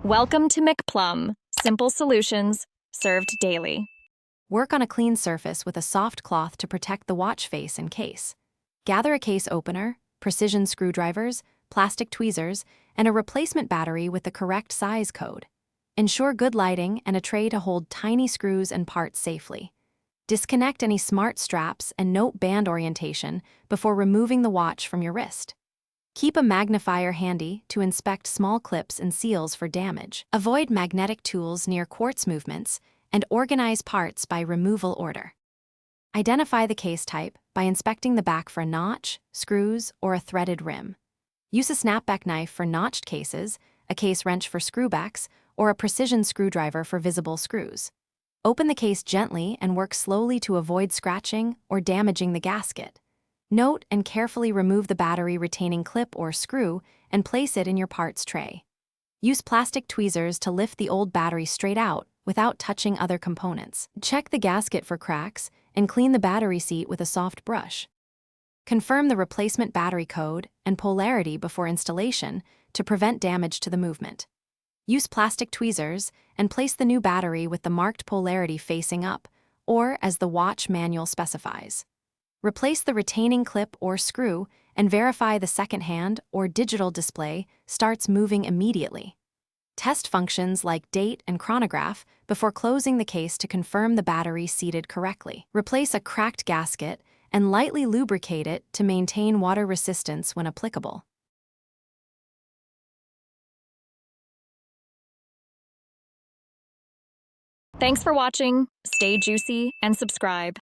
Welcome to McPlum, simple solutions served daily. Work on a clean surface with a soft cloth to protect the watch face and case. Gather a case opener, precision screwdrivers, plastic tweezers, and a replacement battery with the correct size code. Ensure good lighting and a tray to hold tiny screws and parts safely. Disconnect any smart straps and note band orientation before removing the watch from your wrist. Keep a magnifier handy to inspect small clips and seals for damage. Avoid magnetic tools near quartz movements and organize parts by removal order. Identify the case type by inspecting the back for a notch, screws, or a threaded rim. Use a snapback knife for notched cases, a case wrench for screwbacks, or a precision screwdriver for visible screws. Open the case gently and work slowly to avoid scratching or damaging the gasket. Note and carefully remove the battery retaining clip or screw and place it in your parts tray. Use plastic tweezers to lift the old battery straight out without touching other components. Check the gasket for cracks and clean the battery seat with a soft brush. Confirm the replacement battery code and polarity before installation to prevent damage to the movement. Use plastic tweezers and place the new battery with the marked polarity facing up, or as the watch manual specifies. Replace the retaining clip or screw and verify the second hand or digital display starts moving immediately. Test functions like date and chronograph before closing the case to confirm the battery seated correctly. Replace a cracked gasket and lightly lubricate it to maintain water resistance when applicable. Thanks for watching. Stay juicy and subscribe.